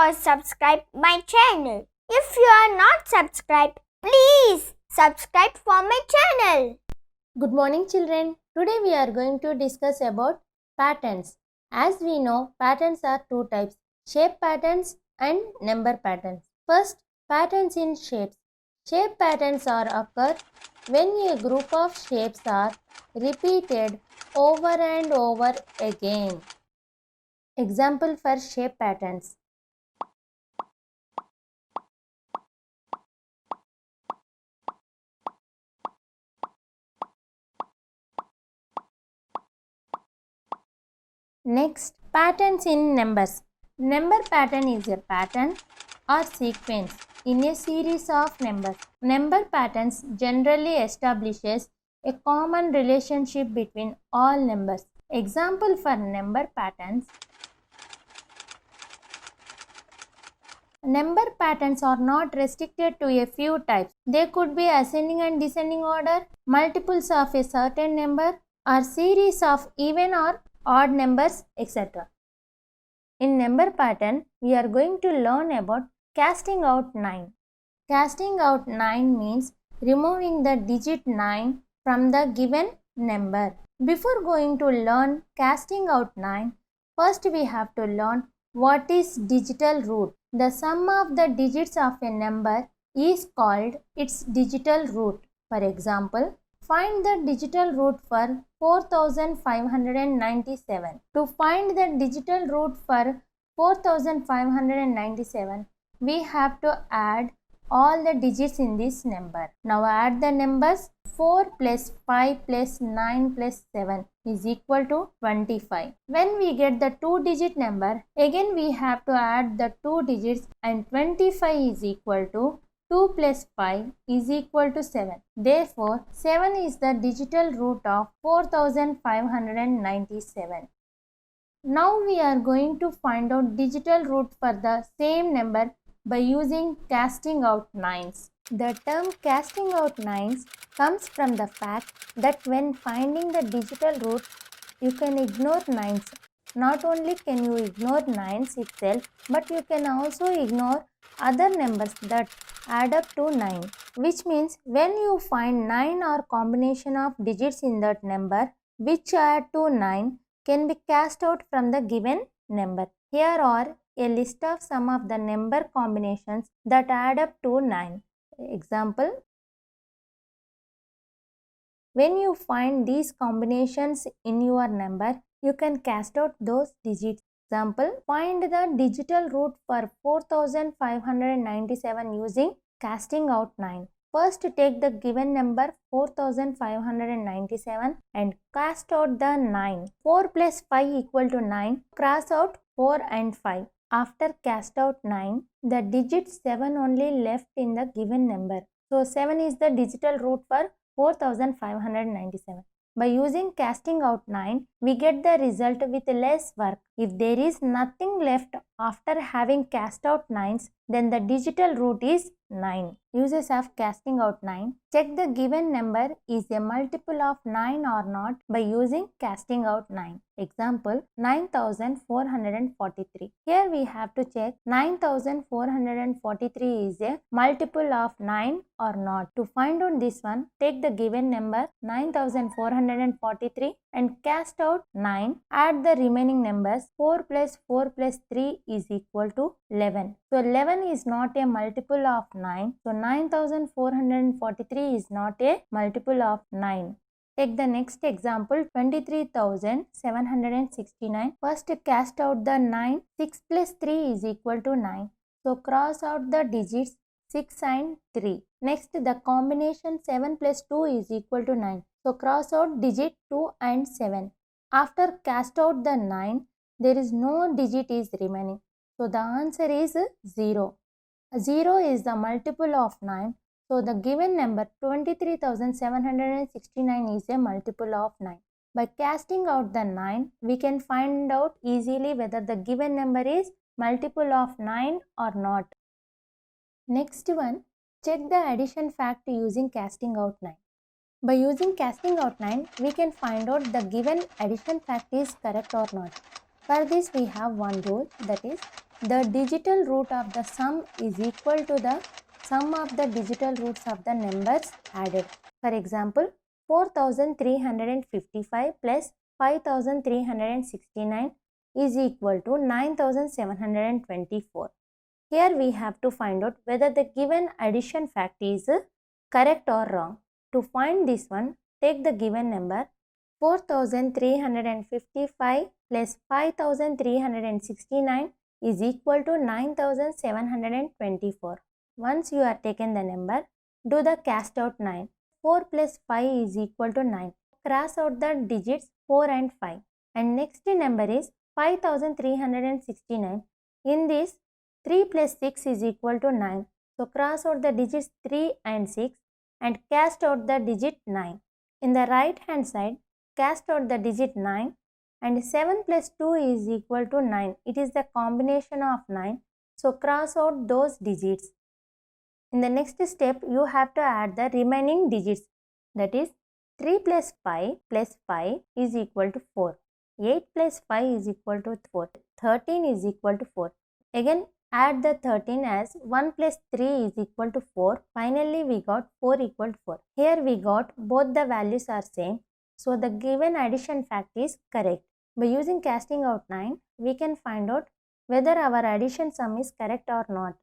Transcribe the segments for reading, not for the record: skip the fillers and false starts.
or subscribe my channel. If you are not subscribed, please subscribe for my channel. Good morning children. Today we are going to discuss about patterns. As we know, patterns are two types, shape patterns and number patterns. First, patterns in shapes. Shape patterns are occur when a group of shapes are repeated over and over again. Example for shape patterns. Next, patterns in numbers. Number pattern is a pattern or sequence in a series of numbers. Number patterns generally establishes a common relationship between all numbers. Example for number patterns. Number patterns are not restricted to a few types. They could be ascending and descending order, multiples of a certain number, or series of even or odd numbers, etc. In number pattern, we are going to learn about casting out 9. Casting out 9 means removing the digit 9 from the given number. Before going to learn casting out 9, first we have to learn what is digital root. The sum of the digits of a number is called its digital root. For example, find the digital root for 4597. To find the digital root for 4597, we have to add all the digits in this number. Now add the numbers. 4 plus 5 plus 9 plus 7 is equal to 25. When we get the 2-digit number, again we have to add the 2 digits and 25 is equal to 2 plus 5 is equal to 7. Therefore, 7 is the digital root of 4597. Now we are going to find out digital root for the same number by using casting out 9s. The term casting out 9s comes from the fact that when finding the digital root, you can ignore 9s. Not only can you ignore 9s itself, but you can also ignore other numbers that add up to 9, which means when you find 9 or combination of digits in that number which add to 9 can be cast out from the given number. Here are a list of some of the number combinations that add up to 9. Example, when you find these combinations in your number, you can cast out those digits. Example, find the digital root for 4597 using casting out 9. First, take the given number 4597 and cast out the 9. 4 plus 5 equal to 9. Cross out 4 and 5. After cast out 9, the digit 7 only left in the given number. So 7 is the digital root for 4597. By using casting out 9, we get the result with less work. If there is nothing left after having cast out 9s, then the digital root is 9. Uses of casting out 9. Check the given number is a multiple of 9 or not by using casting out 9. Example, 9443. Here we have to check 9443 is a multiple of 9 or not. To find out this one, take the given number 9443 and cast out 9. Add the remaining numbers. 4 plus 4 plus 3 is equal to 11. So 11 is not a multiple of 9. So 9443 is not a multiple of 9. Take the next example, 23,769. First cast out the 9. 6 plus 3 is equal to 9. So cross out the digits 6 and 3. Next, the combination 7 plus 2 is equal to 9. So cross out digit 2 and 7. After cast out the 9, there is no digit is remaining. So the answer is 0. 0 is the multiple of 9. So the given number 23,769 is a multiple of 9. By casting out the 9, we can find out easily whether the given number is multiple of 9 or not. Next one, check the addition fact using casting out 9. By using casting out 9, we can find out the given addition fact is correct or not. For this, we have one rule, that is The digital root of the sum is equal to the sum of the digital roots of the numbers added. For example, 4355 plus 5369 is equal to 9724. Here we have to find out whether the given addition fact is correct or wrong. To find this one, take the given number 4355 plus 5369 is equal to 9724. Once you are taken the number, do the cast out 9. 4 plus 5 is equal to 9. Cross out the digits 4 and 5. And next number is 5369. In this, 3 plus 6 is equal to 9. So cross out the digits 3 and 6 and cast out the digit 9. In the right hand side, cast out the digit 9 and 7 plus 2 is equal to 9. It is the combination of 9. So cross out those digits. In the next step, you have to add the remaining digits. That is 3 plus 5 is equal to 4. 8 plus 5 is equal to 4. 13 is equal to 4. Again, add the 13 as 1 plus 3 is equal to 4. Finally, we got 4 equal to 4. Here we got both the values are same. So, the given addition fact is correct. By using casting out 9, we can find out whether our addition sum is correct or not.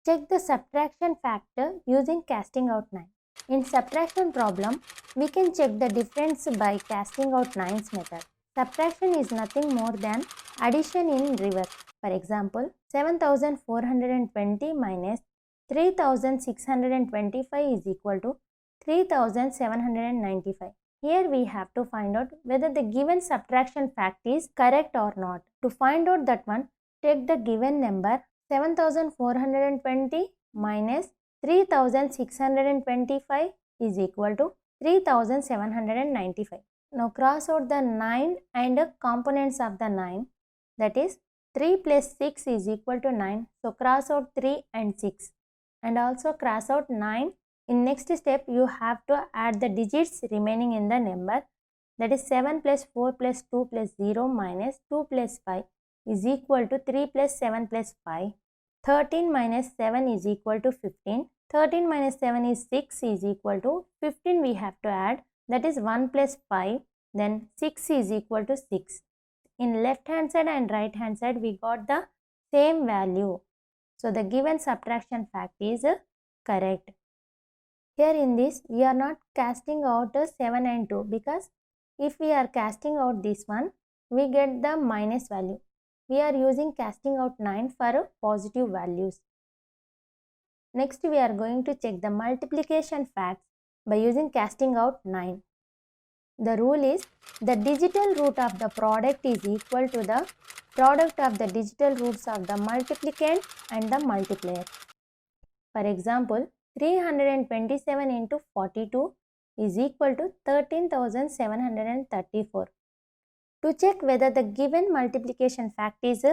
Check the subtraction factor using casting out 9. In subtraction problem, we can check the difference by casting out 9's method. Subtraction is nothing more than addition in reverse. For example, 7420 minus 3625 is equal to 3795. Here we have to find out whether the given subtraction fact is correct or not. To find out that one, take the given number 7420 minus 3625 is equal to 3795. Now cross out the 9 and the components of the 9, that is 3 plus 6 is equal to 9. So cross out 3 and 6 and also cross out 9. In next step, you have to add the digits remaining in the number, that is 7 plus 4 plus 2 plus 0 minus 2 plus 5 is equal to 3 plus 7 plus 5. 13 minus 7 is equal to 15. 13 minus 7 is 6 is equal to 15 we have to add, that is 1 plus 5, then 6 is equal to 6. In left hand side and right hand side we got the same value. So the given subtraction fact is correct. Here in this we are not casting out 7 and 2 because if we are casting out this one, we get the minus value. We are using casting out 9 for positive values. Next we are going to check the multiplication facts by using casting out 9. The rule is the digital root of the product is equal to the product of the digital roots of the multiplicand and the multiplier. For example, 327 into 42 is equal to 13,734. To check whether the given multiplication fact is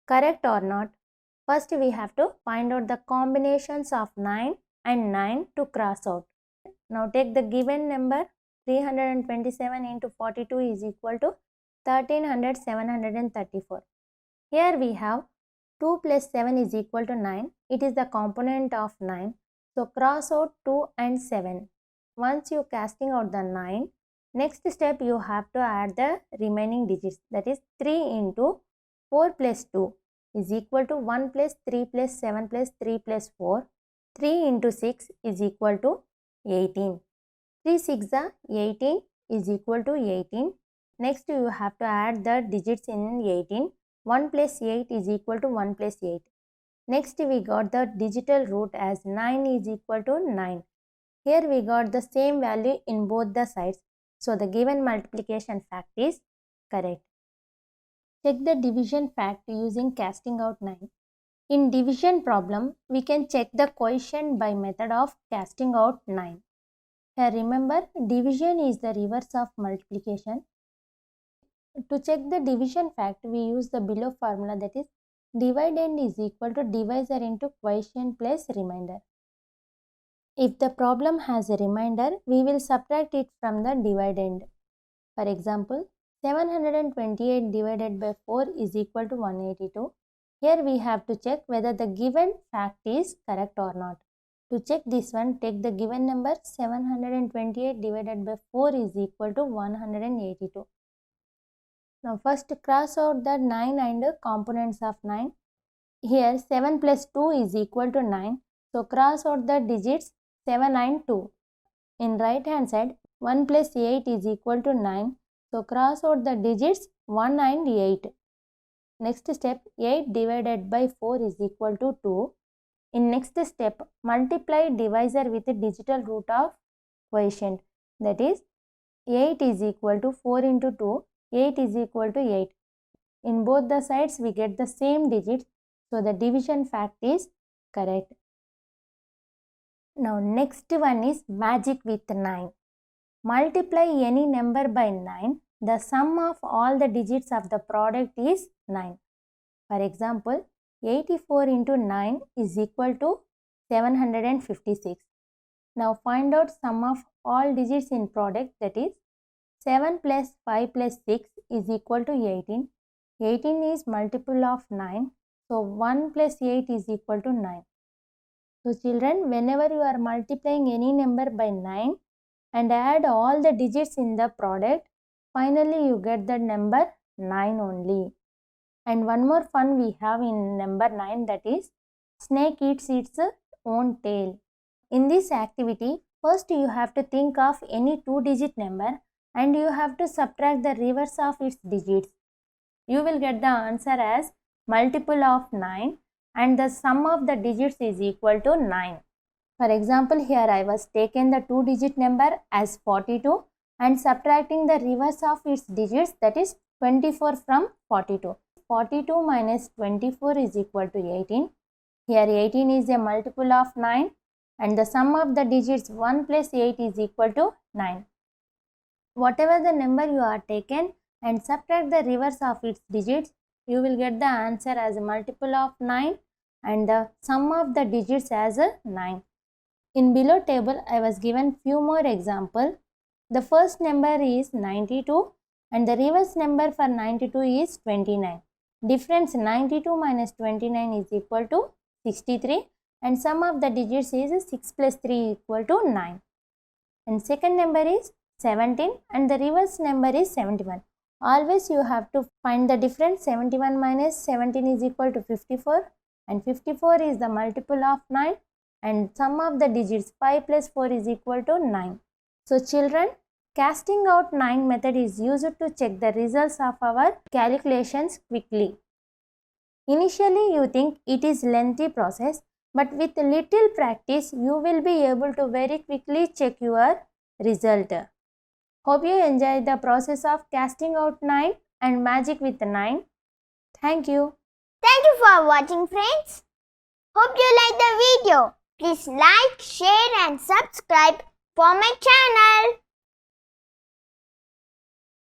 correct or not, first we have to find out the combinations of 9 and 9 to cross out. Now take the given number 327 into 42 is equal to 13,734. Here we have 2 plus 7 is equal to 9. It is the component of 9. So cross out 2 and 7. Once you casting out the 9, next step you have to add the remaining digits, that is 3 into 4 plus 2 is equal to 1 plus 3 plus 7 plus 3 plus 4. 3 into 6 is equal to 18. 3 6 are 18 is equal to 18. Next you have to add the digits in 18. 1 plus 8 is equal to 1 plus 8. Next we got the digital root as 9 is equal to 9. Here we got the same value in both the sides. So the given multiplication fact is correct. Check the division fact using casting out 9. In division problem, we can check the quotient by method of casting out 9. Here remember, division is the reverse of multiplication. To check the division fact, we use the below formula, that is dividend is equal to divisor into quotient plus remainder. If the problem has a remainder, we will subtract it from the dividend. For example, 728 divided by 4 is equal to 182. Here we have to check whether the given fact is correct or not. To check this one, take the given number 728 divided by 4 is equal to 182. Now first cross out the 9 and components of 9. Here 7 plus 2 is equal to 9. So cross out the digits 7 and 2. In right hand side 1 plus 8 is equal to 9. So cross out the digits 1 and 8. Next step 8 divided by 4 is equal to 2. In next step multiply divisor with the digital root of quotient, that is 8 is equal to 4 into 2. 8 is equal to 8. In both the sides we get the same digits, so the division fact is correct. Now next one is magic with 9. Multiply any number by 9. The sum of all the digits of the product is 9. For example, 84 into 9 is equal to 756. Now find out sum of all digits in product, that is 7 plus 5 plus 6 is equal to 18. 18 is multiple of 9. So 1 plus 8 is equal to 9. So children, whenever you are multiplying any number by 9 and add all the digits in the product, finally you get the number 9 only. And one more fun we have in number 9, that is snake eats its own tail. In this activity, first you have to think of any 2-digit number and you have to subtract the reverse of its digits. You will get the answer as multiple of 9 and the sum of the digits is equal to 9. For example, here I was taken the 2-digit number as 42 and subtracting the reverse of its digits, that is 24 from 42. 42 minus 24 is equal to 18. Here 18 is a multiple of 9 and the sum of the digits 1 plus 8 is equal to 9. Whatever the number you are taken and subtract the reverse of its digits, you will get the answer as a multiple of 9 and the sum of the digits as a 9. In below table, I was given few more examples. The first number is 92 and the reverse number for 92 is 29. Difference 92 minus 29 is equal to 63 and sum of the digits is 6 plus 3 equal to 9. And second number is 17 and the reverse number is 71. Always you have to find the difference. 71 minus 17 is equal to 54 and 54 is the multiple of 9 and sum of the digits 5 plus 4 is equal to 9. So children, casting out 9 method is used to check the results of our calculations quickly. Initially you think it is lengthy process, but with little practice you will be able to very quickly check your result. Hope you enjoyed the process of casting out 9 and magic with 9. Thank you. Thank you for watching, friends. Hope you like the video. Please like, share and subscribe for my channel.